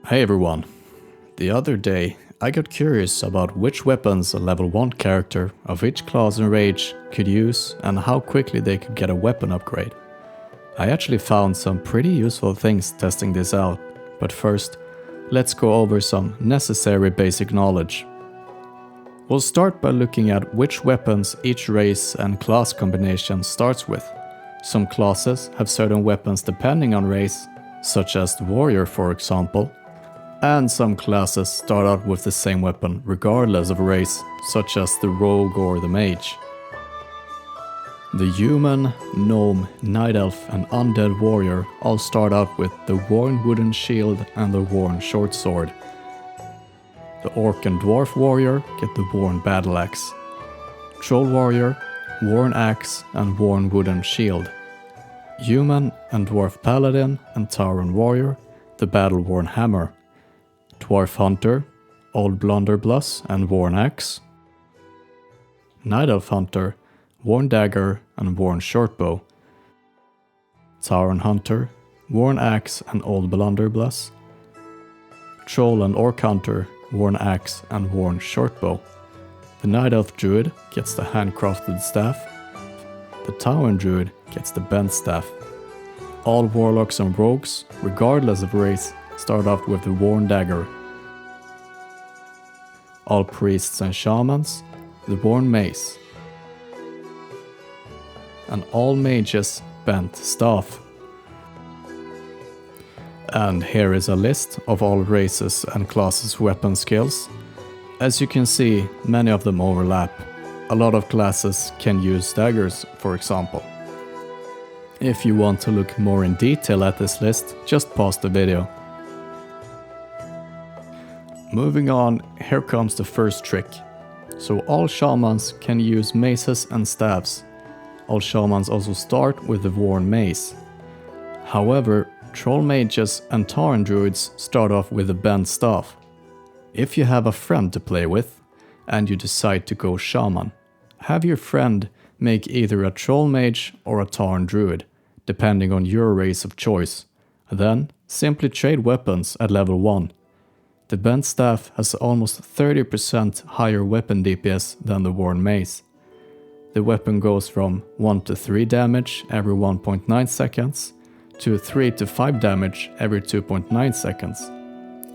Hey everyone. The other day, I got curious about which weapons a level 1 character of each class and rage could use and how quickly they could get a weapon upgrade. I actually found some pretty useful things testing this out, but first, let's go over some necessary basic knowledge. We'll start by looking at which weapons each race and class combination starts with. Some classes have certain weapons depending on race, such as the warrior for example, and some classes start out with the same weapon regardless of race, such as the rogue or the mage. The human, gnome, night elf and undead warrior all start out with the worn wooden shield and the worn short sword. The orc and dwarf warrior get the worn battle axe. Troll warrior, worn axe and worn wooden shield. Human and dwarf paladin and tauren warrior, the battle worn hammer. Dwarf hunter, old blunderbuss and worn axe. Night elf hunter, worn dagger and worn shortbow. Tauren hunter, worn axe and old blunderbuss. Troll and orc hunter, worn axe and worn shortbow. The night elf druid gets the handcrafted staff. The tauren druid gets the bent staff. All warlocks and rogues, regardless of race, start off with the worn dagger. All priests and shamans, the worn mace. And all mages, bent staff. And here is a list of all races and classes' weapon skills. As you can see, many of them overlap. A lot of classes can use daggers, for example. If you want to look more in detail at this list, just pause the video. Moving on, here comes the first trick. So all shamans can use maces and staves. All shamans also start with the worn mace. However, troll mages and tauren druids start off with a bent staff. If you have a friend to play with, and you decide to go shaman, have your friend make either a troll mage or a tauren druid, depending on your race of choice. Then, simply trade weapons at level 1. The bent staff has almost 30% higher weapon DPS than the worn mace. The weapon goes from 1 to 3 damage every 1.9 seconds, to 3 to 5 damage every 2.9 seconds.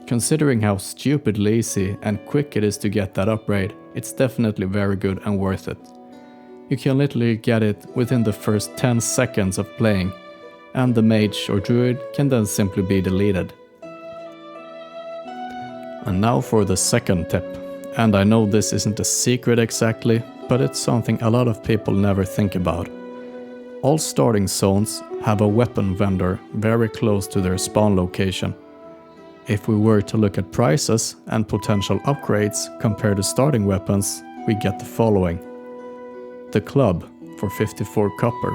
Considering how stupidly easy and quick it is to get that upgrade, it's definitely very good and worth it. You can literally get it within the first 10 seconds of playing, and the mage or druid can then simply be deleted. And now for the second tip, and I know this isn't a secret exactly, but it's something a lot of people never think about. All starting zones have a weapon vendor very close to their spawn location. If we were to look at prices and potential upgrades compared to starting weapons, we get the following. The club for 54 copper.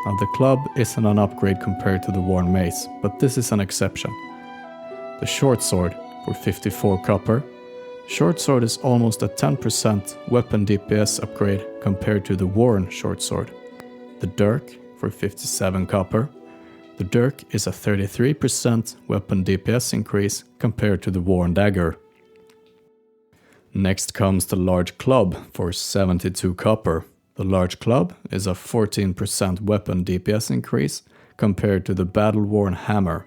Now the club isn't an upgrade compared to the worn mace, but this is an exception. The short sword for 54 copper. Short sword is almost a 10% weapon DPS upgrade compared to the worn short sword. The dirk for 57 copper. The dirk is a 33% weapon DPS increase compared to the worn dagger. Next comes the large club for 72 copper. The large club is a 14% weapon DPS increase compared to the battle-worn hammer.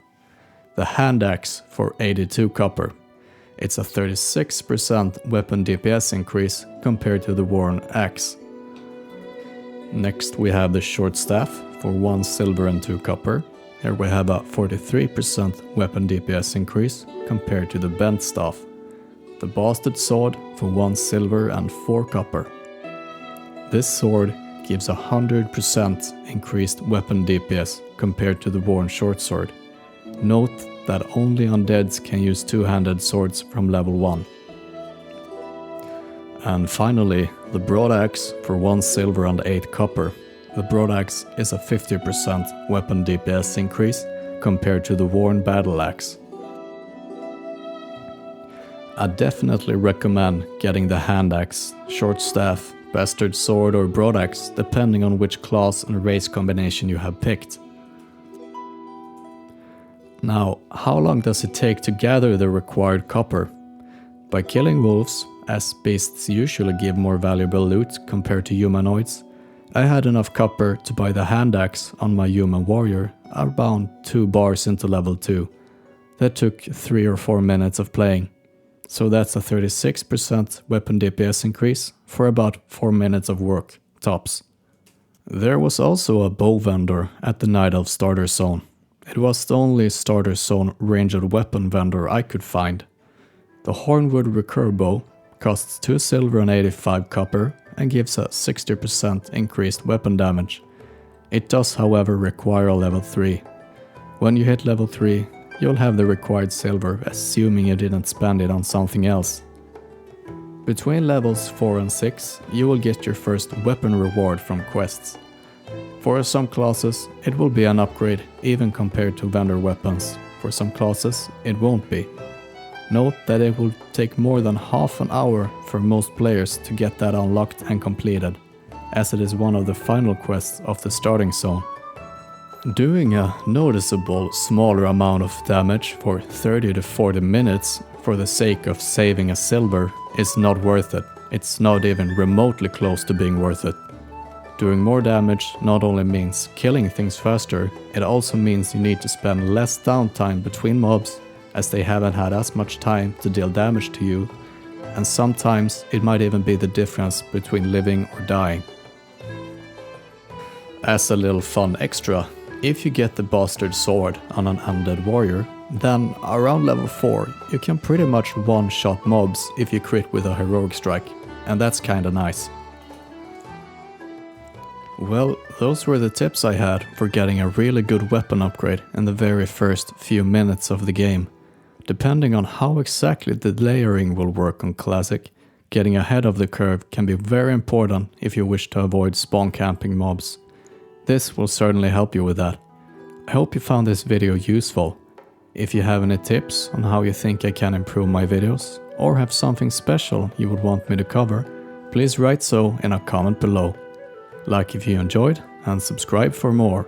The hand axe for 82 copper. It's a 36% weapon DPS increase compared to the worn axe. Next we have the short staff for 1 silver and 2 copper. Here we have a 43% weapon DPS increase compared to the bent staff. The bastard sword for 1 silver and 4 copper. This sword gives a 100% increased weapon DPS compared to the worn short sword. Note that only undeads can use two-handed swords from level 1. And finally, the broadaxe for 1 silver and 8 copper. The broadaxe is a 50% weapon DPS increase compared to the worn battle axe. I definitely recommend getting the hand axe, short staff, bastard sword or broadaxe depending on which class and race combination you have picked. Now, how long does it take to gather the required copper? By killing wolves, as beasts usually give more valuable loot compared to humanoids, I had enough copper to buy the hand axe on my human warrior around 2 bars into level 2. That took 3 or 4 minutes of playing, so that's a 36% weapon DPS increase for about 4 minutes of work, tops. There was also a bow vendor at the Night Elf starter zone. It was the only starter zone ranged weapon vendor I could find. The Hornwood recurve bow costs 2 silver and 85 copper and gives a 60% increased weapon damage. It does, however, require a level 3. When you hit level 3, you'll have the required silver, assuming you didn't spend it on something else. Between levels 4 and 6, you will get your first weapon reward from quests. For some classes, it will be an upgrade even compared to vendor weapons. For some classes, it won't be. Note that it will take more than half an hour for most players to get that unlocked and completed, as it is one of the final quests of the starting zone. Doing a noticeable smaller amount of damage for 30 to 40 minutes for the sake of saving a silver is not worth it. It's not even remotely close to being worth it. Doing more damage not only means killing things faster, it also means you need to spend less downtime between mobs, as they haven't had as much time to deal damage to you, and sometimes it might even be the difference between living or dying. As a little fun extra, if you get the bastard sword on an undead warrior, then around level 4 you can pretty much one-shot mobs if you crit with a heroic strike, and that's kinda nice. Well, those were the tips I had for getting a really good weapon upgrade in the very first few minutes of the game. Depending on how exactly the layering will work on Classic, getting ahead of the curve can be very important if you wish to avoid spawn camping mobs. This will certainly help you with that. I hope you found this video useful. If you have any tips on how you think I can improve my videos, or have something special you would want me to cover, please write so in a comment below. Like if you enjoyed, and subscribe for more.